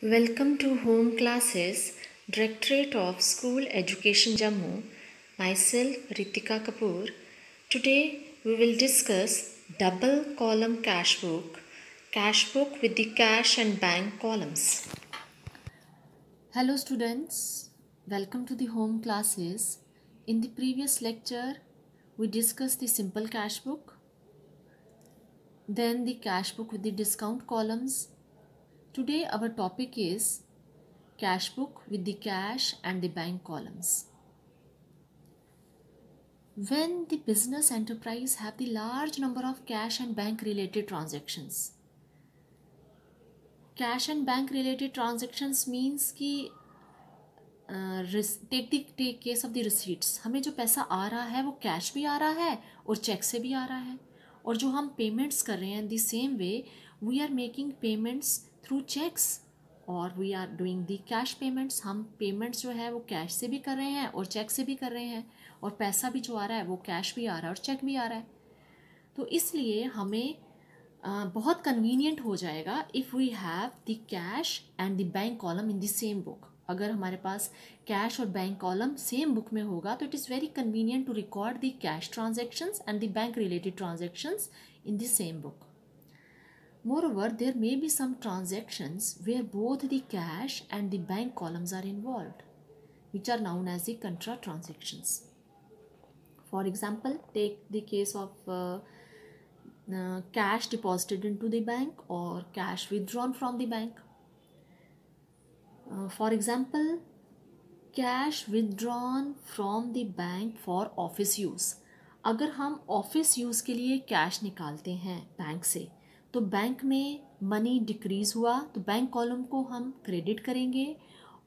Welcome to Home Classes, Directorate of School Education Jammu. Myself Ritika Kapoor. Today we will discuss double column cash book with the cash and bank columns. Hello students, welcome to the Home Classes. In the previous lecture we discussed the simple cash book, then the cash book with the discount columns. Today our topic is cash book with the cash and the bank columns. When the business enterprise have the large number of cash and bank related transactions. Cash and bank related transactions means कि take the case of the receipts. हमें जो पैसा आ रहा है वो cash भी आ रहा है और चेक से भी आ रहा है, और जो हम पेमेंट्स कर रहे हैं the same way we are making payments through cheques और we are doing the cash payments. हम पेमेंट्स जो है वो कैश से भी कर रहे हैं और चेक से भी कर रहे हैं, और पैसा भी जो आ रहा है वो कैश भी आ रहा है और चेक भी आ रहा है. तो इसलिए हमें बहुत कन्वीनियंट हो जाएगा if we have the cash and the bank column in the same book. अगर हमारे पास कैश और बैंक कॉलम सेम बुक में होगा तो it is very convenient to record the cash transactions and the bank related transactions in the same book. Moreover, there may be some transactions where both the cash and the bank columns are involved, which are known as the contra transactions. For example, take the case of cash deposited into the bank or cash withdrawn from the bank. For example, cash withdrawn from the bank for office use. अगर हम office use के लिए cash निकालते हैं bank से तो bank में money decrease हुआ तो बैंक कॉलम को हम क्रेडिट करेंगे,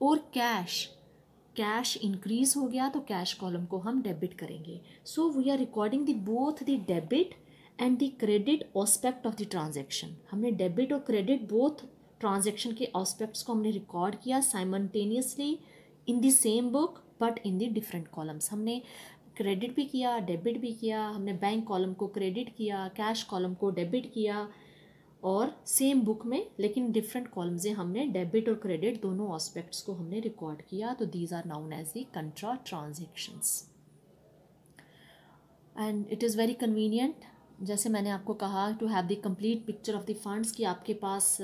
और कैश इंक्रीज़ हो गया तो कैश कॉलम को हम डेबिट करेंगे. So we are recording the both the debit and the credit aspect of the transaction. हमने डेबिट और क्रेडिट बोथ ट्रांजेक्शन के ऑस्पेक्ट्स को हमने रिकॉर्ड किया simultaneously in the same book but in the different columns. हमने credit भी किया, debit भी किया, हमने बैंक कॉलम को क्रेडिट किया, कैश कॉलम को डेबिट किया, और सेम बुक में लेकिन डिफरेंट कॉलम से हमने डेबिट और क्रेडिट दोनों एस्पेक्ट्स को हमने रिकॉर्ड किया. तो these are known as the contra transactions and it is very convenient. जैसे मैंने आपको कहा to have the complete picture of the funds कि आपके पास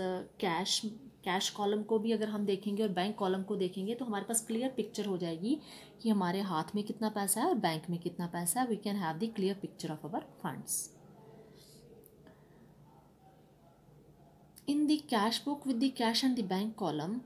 कैश कॉलम को भी अगर हम देखेंगे और बैंक कॉलम को देखेंगे तो हमारे पास क्लियर पिक्चर हो जाएगी कि हमारे हाथ में कितना पैसा है और बैंक में कितना पैसा है. We can have the clear picture of our funds. In the cash book with the cash and the bank column,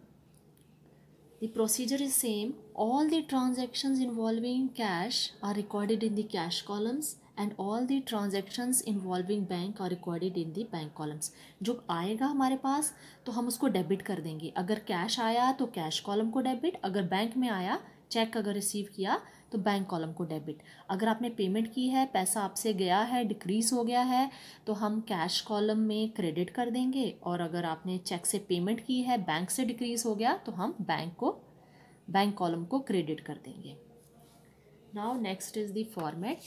the procedure is same. All the transactions involving cash are recorded in the cash columns and all the transactions involving bank are recorded in the bank columns. जो आएगा हमारे पास तो हम उसको debit कर देंगे. अगर cash आया तो कैश कॉलम को डेबिट, अगर बैंक में आया चेक अगर रिसीव किया तो बैंक कॉलम को डेबिट. अगर आपने पेमेंट की है, पैसा आपसे गया है, डिक्रीज़ हो गया है तो हम कैश कॉलम में क्रेडिट कर देंगे, और अगर आपने चेक से पेमेंट की है, बैंक से डिक्रीज़ हो गया तो हम बैंक कॉलम को क्रेडिट कर देंगे. Now next is the format.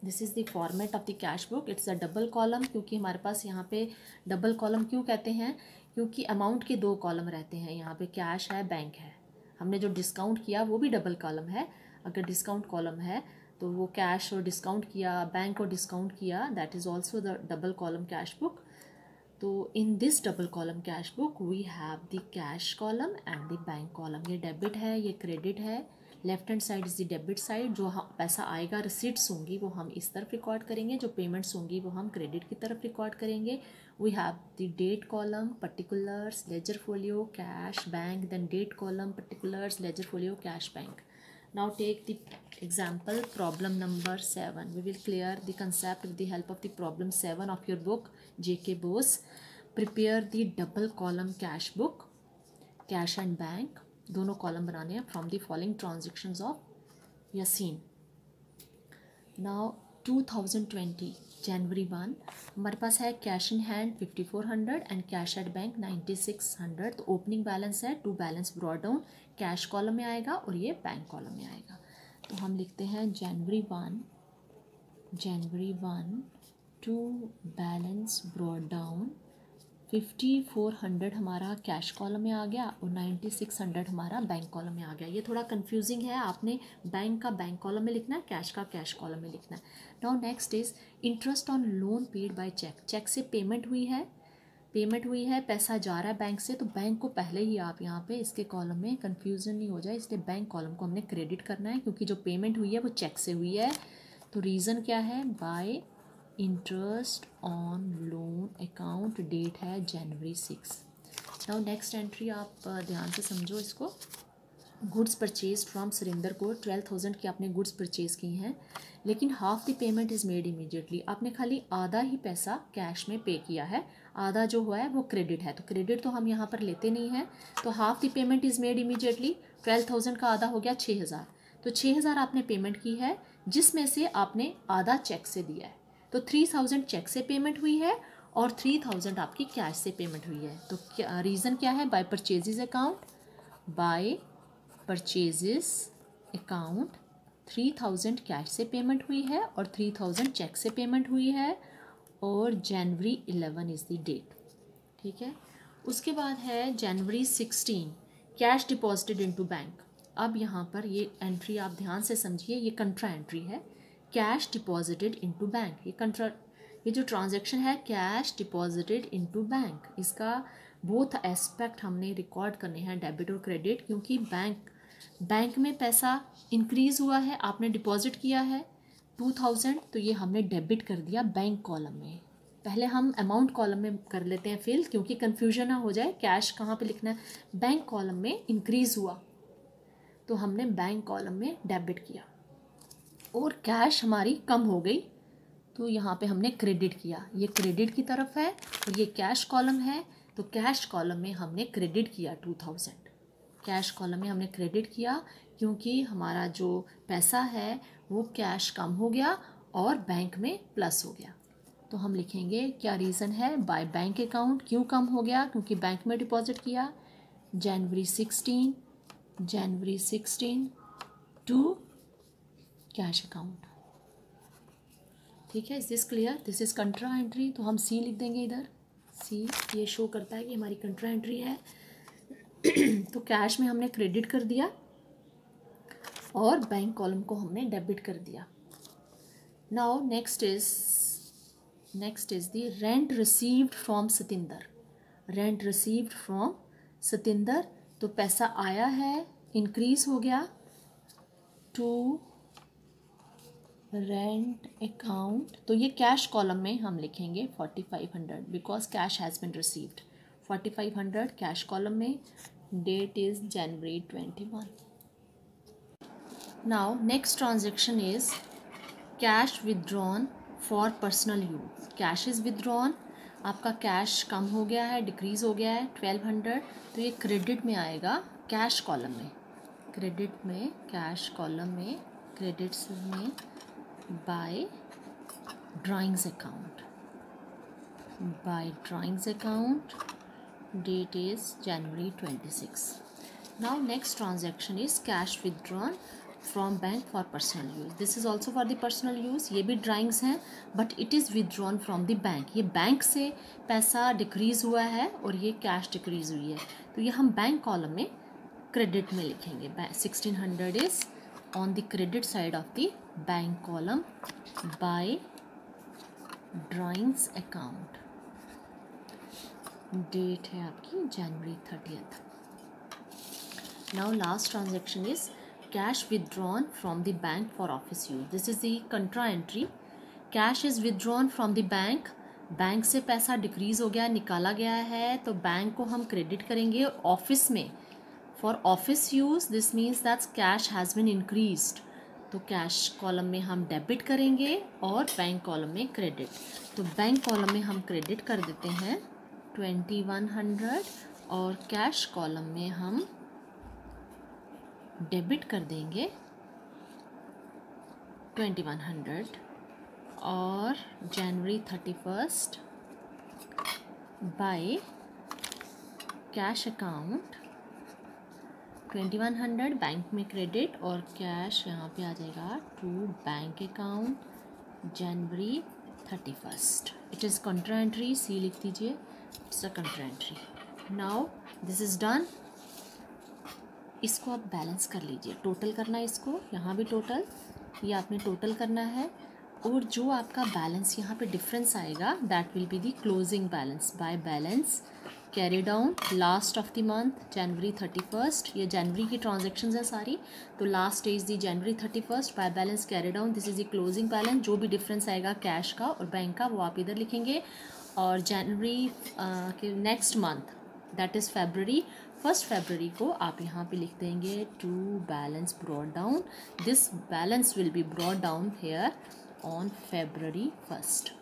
This is the format of the cash book. It's a double column. क्योंकि हमारे पास यहाँ पे डबल कॉलम क्यों कहते हैं, क्योंकि अमाउंट के दो कॉलम रहते हैं. यहाँ पे कैश है, बैंक है. हमने जो डिस्काउंट किया वो भी डबल कॉलम है. अगर डिस्काउंट कॉलम है तो वो कैश और डिस्काउंट किया, बैंक और डिस्काउंट किया, that is also the double column cash book. तो in this double column cash book we have the cash column and the bank column. ये डेबिट है, ये क्रेडिट है. Left hand side is the debit side. जो पैसा आएगा, receipts होंगी वो हम इस तरफ रिकॉर्ड करेंगे, जो पेमेंट्स होंगी वो हम क्रेडिट की तरफ रिकॉर्ड करेंगे. We have the date column, particulars, ledger folio, cash, bank, then date column, particulars, ledger folio, cash, bank. Now take the example problem number 7. We will clear the concept with the help of the problem 7 of your book J.K. Bose. Prepare the double column cash book, cash and bank. दोनों column बनाने हैं from the following transactions of Yasin. Now 2020 January 1 हमारे पास है cash in hand 5400 and cash at bank 9600. तो opening balance है, to balance brought down cash column में आएगा और ये बैंक कॉलम में आएगा. तो हम लिखते हैं जनवरी 1 टू बैलेंस ब्रॉट डाउन 5400 हमारा कैश कॉलम में आ गया और 9600 हमारा बैंक कॉलम में आ गया। ये थोड़ा कंफ्यूजिंग है, आपने बैंक का बैंक कॉलम में लिखना है, कैश का कैश कॉलम में लिखना है। Now next is interest on loan paid by cheque. Cheque से पेमेंट हुई है, पैसा जा रहा है बैंक से, तो बैंक को पहले ही आप यहाँ पे इसके कॉलम में कंफ्यूजन नहीं हो जाए, इसलिए बैंक कॉलम को हमने क्रेडिट करना है, क्योंकि जो पेमेंट हुई है वो चेक से हुई है। तो रीज़न क्या है, by interest on loan account, date है जनवरी 6। नाउ नेक्स्ट एंट्री आप ध्यान से समझो इसको। गुड्स परचेज फ्रॉम सुरेंद्र को 12,000 की आपने गुड्स परचेज की हैं, लेकिन half the payment is made immediately. आपने खाली आधा ही पैसा कैश में पे किया है, आधा जो हुआ है वो क्रेडिट है, तो क्रेडिट तो हम यहाँ पर लेते नहीं हैं। तो half the payment is made immediately, 12,000 का आधा हो गया 6,000, तो 6,000 आपने पेमेंट की है, जिसमें से आपने आधा चेक से दिया है। तो 3,000 चेक से पेमेंट हुई है और 3,000 आपकी कैश से पेमेंट हुई है। तो क्या रीज़न क्या है, by purchases account, by purchases account 3,000 cash से पेमेंट हुई है और 3,000 चेक से पेमेंट हुई है, और जनवरी 11 इज़ द डेट। ठीक है, उसके बाद है जनवरी 16 कैश डिपॉजिटेड इनटू बैंक। अब यहाँ पर ये एंट्री आप ध्यान से समझिए, ये कंट्रा एंट्री है, कैश डिपॉजिटेड इनटू बैंक। ये जो ट्रांजैक्शन है कैश डिपॉजिटेड इनटू बैंक, इसका बोथ एस्पेक्ट हमने रिकॉर्ड करने हैं, डेबिट और क्रेडिट, क्योंकि बैंक में पैसा इंक्रीज़ हुआ है, आपने डिपॉजिट किया है 2,000, तो ये हमने डेबिट कर दिया बैंक कॉलम में। पहले हम अमाउंट कॉलम में कर लेते हैं फिल, क्योंकि कन्फ्यूजन ना हो जाए, कैश कहाँ पे लिखना है। बैंक कॉलम में इंक्रीज़ हुआ तो हमने बैंक कॉलम में डेबिट किया, और कैश हमारी कम हो गई तो यहाँ पे हमने क्रेडिट किया। ये क्रेडिट की तरफ है और ये कैश कॉलम है, तो कैश कॉलम में हमने क्रेडिट किया 2,000। कैश कॉलम में हमने क्रेडिट किया क्योंकि हमारा जो पैसा है वो कैश कम हो गया और बैंक में प्लस हो गया। तो हम लिखेंगे क्या रीज़न है, बाय बैंक अकाउंट। क्यों कम हो गया, क्योंकि बैंक में डिपॉजिट किया जनवरी 16 टू कैश अकाउंट। ठीक है, is this clear, this is contra entry. तो हम सी लिख देंगे इधर, सी ये शो करता है कि हमारी कंट्रा एंट्री है। तो कैश में हमने क्रेडिट कर दिया और बैंक कॉलम को हमने डेबिट कर दिया। Now next is the rent received from Satinder. Rent received from Satinder, तो पैसा आया है, इंक्रीज हो गया टू रेंट अकाउंट, तो ये कैश कॉलम में हम लिखेंगे 4,500 because cash has been received. 4,500 cash column में, date is January 21। Now next transaction is cash withdrawn for personal use. Cash is withdrawn, आपका कैश कम हो गया है, डिक्रीज़ हो गया है 1,200, तो ये क्रेडिट में आएगा कैश कॉलम में। क्रेडिट में कैश कॉलम में, क्रेडिट्स में by drawings account, by drawings account, date is January 26। Now next transaction is cash withdrawn from bank for personal use. This is also for the personal use, ये भी drawings हैं but it is withdrawn from the bank. ये bank से पैसा decrease हुआ है और ये कैश डिक्रीज़ हुई है, तो ये हम बैंक कॉलम में क्रेडिट में लिखेंगे। 1,600 is on the credit side of the bank column by drawings account, date है आपकी जनवरी 30th। Now last transaction is cash withdrawn from the bank for office use. This is the contra entry. Cash is withdrawn from the bank, bank से पैसा decrease हो गया, निकाला गया है, तो बैंक को हम क्रेडिट करेंगे ऑफिस में। For office use this means that's cash has bin increased, तो कैश कॉलम में हम डेबिट करेंगे और बैंक कॉलम में क्रेडिट। तो बैंक कॉलम में हम क्रेडिट कर देते हैं 2,100 और कैश कॉलम में हम डेबिट कर देंगे 2,100 और January 31 by cash account 2,100 bank में क्रेडिट और कैश यहाँ पे आ जाएगा to bank account January 31। It is contra entry, C लिख दीजिए, it's a counter entry. Now this is done. इसको आप बैलेंस कर लीजिए. टोटल करना है इसको, यहाँ भी टोटल, ये आपने टोटल करना है. और जो आपका बैलेंस यहाँ पे डिफरेंस आएगा that will be the closing balance. By balance carry down last of the month January 31st. ये जनवरी की ट्रांजेक्शन्स है सारी, तो last is the January 31st. By balance carry down, this is the closing balance. जो भी difference आएगा cash का और बैंक का वो आप इधर लिखेंगे. और जनवरी के नेक्स्ट मंथ दैट इज़ फरवरी, 1st February को आप यहाँ पे लिख देंगे to balance brought down. This balance will be brought down here on February 1st.